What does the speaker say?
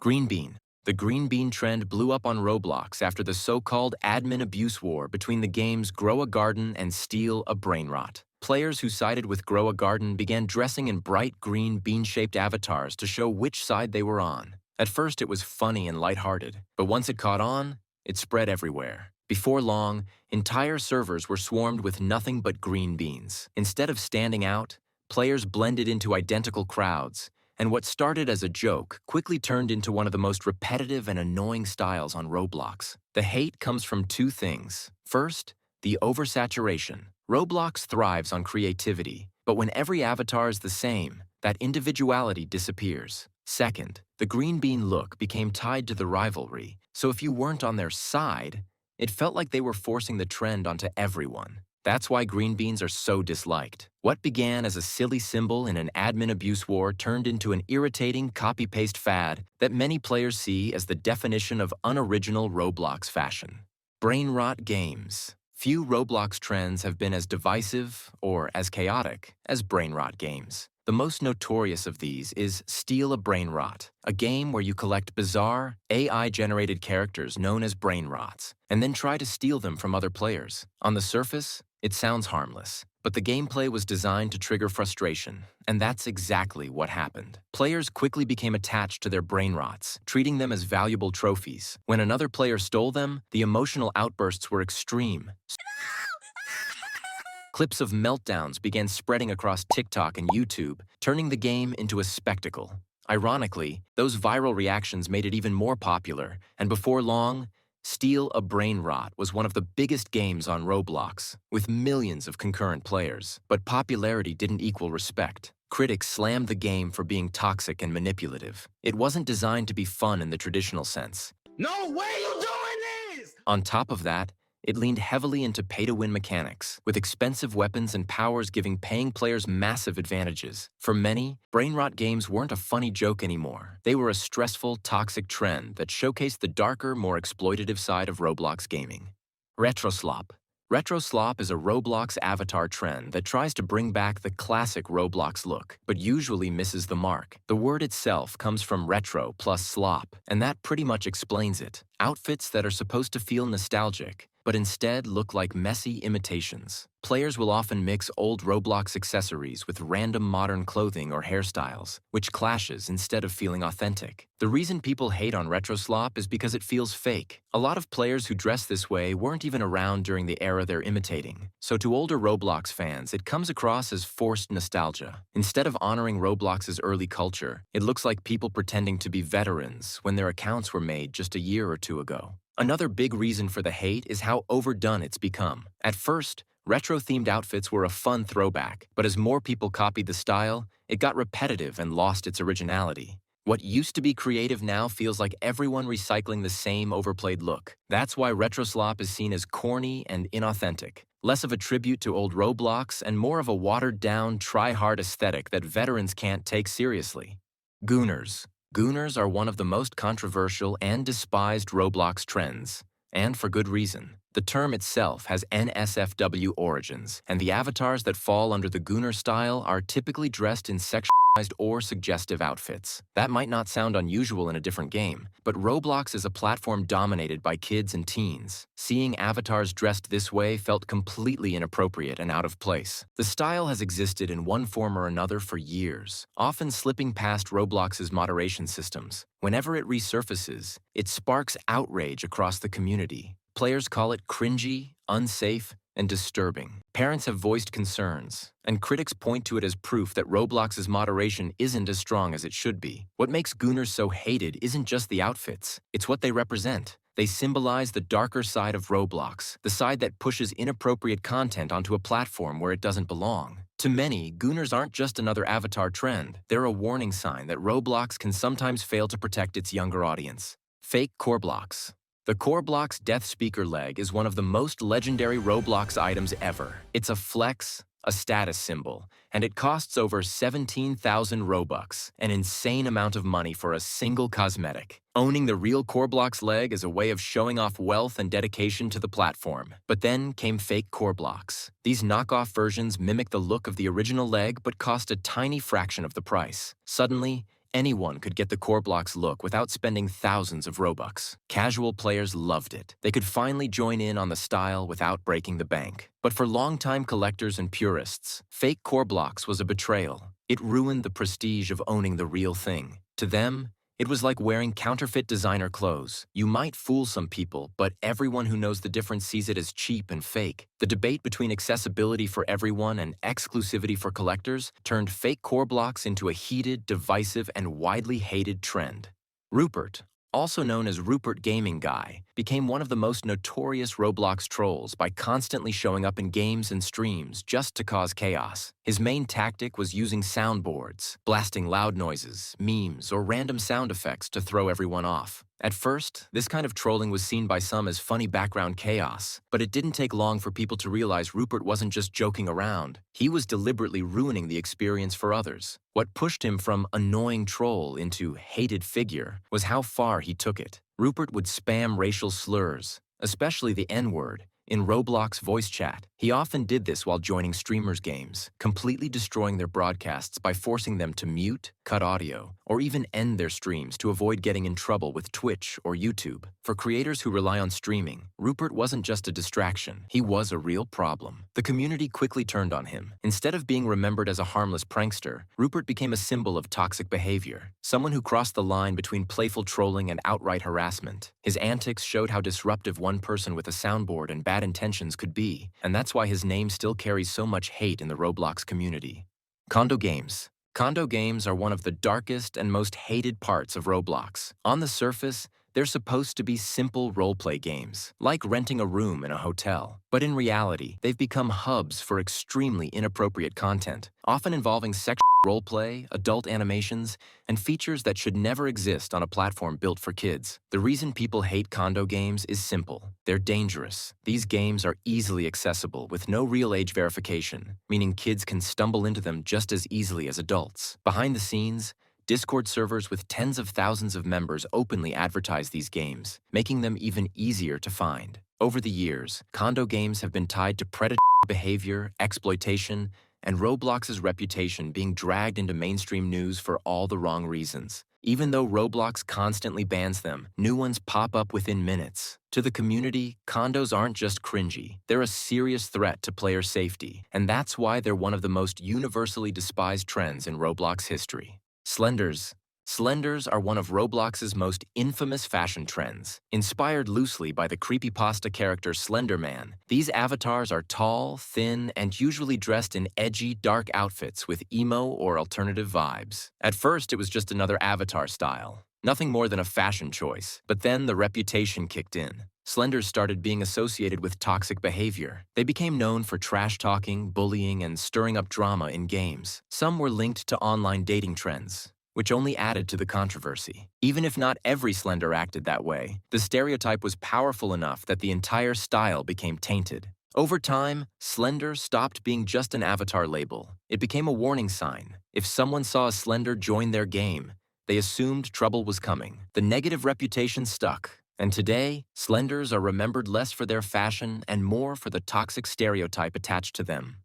Green bean. The green bean trend blew up on Roblox after the so-called admin abuse war between the games Grow a Garden and Steal a Brainrot. Players who sided with Grow a Garden began dressing in bright green bean-shaped avatars to show which side they were on. At first it was funny and lighthearted, but once it caught on, it spread everywhere. Before long, entire servers were swarmed with nothing but green beans. Instead of standing out, players blended into identical crowds, and what started as a joke quickly turned into one of the most repetitive and annoying styles on Roblox. The hate comes from two things. First, the oversaturation. Roblox thrives on creativity, but when every avatar is the same, that individuality disappears. Second, the green bean look became tied to the rivalry, so if you weren't on their side, it felt like they were forcing the trend onto everyone. That's why green beans are so disliked. What began as a silly symbol in an admin abuse war turned into an irritating copy-paste fad that many players see as the definition of unoriginal Roblox fashion. Brainrot Games. Few Roblox trends have been as divisive or as chaotic as Brainrot Games. The most notorious of these is Steal a Brainrot, a game where you collect bizarre, AI-generated characters known as brainrots, and then try to steal them from other players. On the surface, it sounds harmless, but the gameplay was designed to trigger frustration, and that's exactly what happened. Players quickly became attached to their brainrots, treating them as valuable trophies. When another player stole them, the emotional outbursts were extreme. Clips of meltdowns began spreading across TikTok and YouTube, turning the game into a spectacle. Ironically, those viral reactions made it even more popular, and before long, Steal a Brainrot was one of the biggest games on Roblox, with millions of concurrent players. But popularity didn't equal respect. Critics slammed the game for being toxic and manipulative. It wasn't designed to be fun in the traditional sense. No way you doing this! On top of that, it leaned heavily into pay-to-win mechanics, with expensive weapons and powers giving paying players massive advantages. For many, Brainrot games weren't a funny joke anymore. They were a stressful, toxic trend that showcased the darker, more exploitative side of Roblox gaming. Retroslop. Retroslop is a Roblox avatar trend that tries to bring back the classic Roblox look, but usually misses the mark. The word itself comes from retro plus slop, and that pretty much explains it. Outfits that are supposed to feel nostalgic, but instead look like messy imitations. Players will often mix old Roblox accessories with random modern clothing or hairstyles, which clashes instead of feeling authentic. The reason people hate on Retroslop is because it feels fake. A lot of players who dress this way weren't even around during the era they're imitating. So to older Roblox fans, it comes across as forced nostalgia. Instead of honoring Roblox's early culture, it looks like people pretending to be veterans when their accounts were made just a year or two ago. Another big reason for the hate is how overdone it's become. At first, retro-themed outfits were a fun throwback, but as more people copied the style, it got repetitive and lost its originality. What used to be creative now feels like everyone recycling the same overplayed look. That's why Retroslop is seen as corny and inauthentic, less of a tribute to old Roblox and more of a watered-down, try-hard aesthetic that veterans can't take seriously. Gooners. Gooners are one of the most controversial and despised Roblox trends, and for good reason. The term itself has NSFW origins, and the avatars that fall under the Gooner style are typically dressed in sexualized or suggestive outfits. That might not sound unusual in a different game, but Roblox is a platform dominated by kids and teens. Seeing avatars dressed this way felt completely inappropriate and out of place. The style has existed in one form or another for years, often slipping past Roblox's moderation systems. Whenever it resurfaces, it sparks outrage across the community. Players call it cringy, unsafe, and disturbing. Parents have voiced concerns, and critics point to it as proof that Roblox's moderation isn't as strong as it should be. What makes Gooners so hated isn't just the outfits, it's what they represent. They symbolize the darker side of Roblox, the side that pushes inappropriate content onto a platform where it doesn't belong. To many, Gooners aren't just another avatar trend. They're a warning sign that Roblox can sometimes fail to protect its younger audience. Fake Korblox. The Korblox Death Speaker leg is one of the most legendary Roblox items ever. It's a flex, a status symbol, and it costs over 17,000 Robux, an insane amount of money for a single cosmetic. Owning the real Korblox leg is a way of showing off wealth and dedication to the platform. But then came fake Korblox. These knockoff versions mimic the look of the original leg but cost a tiny fraction of the price. Suddenly, Anyone could get the Korblox look without spending thousands of Robux. Casual players loved it. They could finally join in on the style without breaking the bank. But for longtime collectors and purists, fake Korblox was a betrayal. It ruined the prestige of owning the real thing. To them, it was like wearing counterfeit designer clothes. You might fool some people, but everyone who knows the difference sees it as cheap and fake. The debate between accessibility for everyone and exclusivity for collectors turned fake Korblox into a heated, divisive, and widely hated trend. Rupert, also known as Rupert Gaming Guy, became one of the most notorious Roblox trolls by constantly showing up in games and streams just to cause chaos. His main tactic was using soundboards, blasting loud noises, memes, or random sound effects to throw everyone off. At first, this kind of trolling was seen by some as funny background chaos, but it didn't take long for people to realize Rupert wasn't just joking around. He was deliberately ruining the experience for others. What pushed him from annoying troll into hated figure was how far he took it. Rupert would spam racial slurs, especially the N-word, in Roblox voice chat. He often did this while joining streamers' games, completely destroying their broadcasts by forcing them to mute, cut audio, or even end their streams to avoid getting in trouble with Twitch or YouTube. For creators who rely on streaming, Rupert wasn't just a distraction, he was a real problem. The community quickly turned on him. Instead of being remembered as a harmless prankster, Rupert became a symbol of toxic behavior, someone who crossed the line between playful trolling and outright harassment. His antics showed how disruptive one person with a soundboard and bad intentions could be, and that's why his name still carries so much hate in the Roblox community. Condo Games. Condo games are one of the darkest and most hated parts of Roblox. On the surface, they're supposed to be simple roleplay games, like renting a room in a hotel. But in reality, they've become hubs for extremely inappropriate content, often involving sexual roleplay, adult animations, and features that should never exist on a platform built for kids. The reason people hate condo games is simple. They're dangerous. These games are easily accessible with no real age verification, meaning kids can stumble into them just as easily as adults. Behind the scenes, Discord servers with tens of thousands of members openly advertise these games, making them even easier to find. Over the years, condo games have been tied to predatory behavior, exploitation, and Roblox's reputation being dragged into mainstream news for all the wrong reasons. Even though Roblox constantly bans them, new ones pop up within minutes. To the community, condos aren't just cringy. They're a serious threat to player safety, and that's why they're one of the most universally despised trends in Roblox history. Slenders. Slenders are one of Roblox's most infamous fashion trends. Inspired loosely by the creepypasta character Slender Man, these avatars are tall, thin, and usually dressed in edgy, dark outfits with emo or alternative vibes. At first, it was just another avatar style, nothing more than a fashion choice. But then the reputation kicked in. Slenders started being associated with toxic behavior. They became known for trash-talking, bullying, and stirring up drama in games. Some were linked to online dating trends, which only added to the controversy. Even if not every Slender acted that way, the stereotype was powerful enough that the entire style became tainted. Over time, Slender stopped being just an avatar label. It became a warning sign. If someone saw a Slender join their game, they assumed trouble was coming. The negative reputation stuck. And today, Slenders are remembered less for their fashion and more for the toxic stereotype attached to them.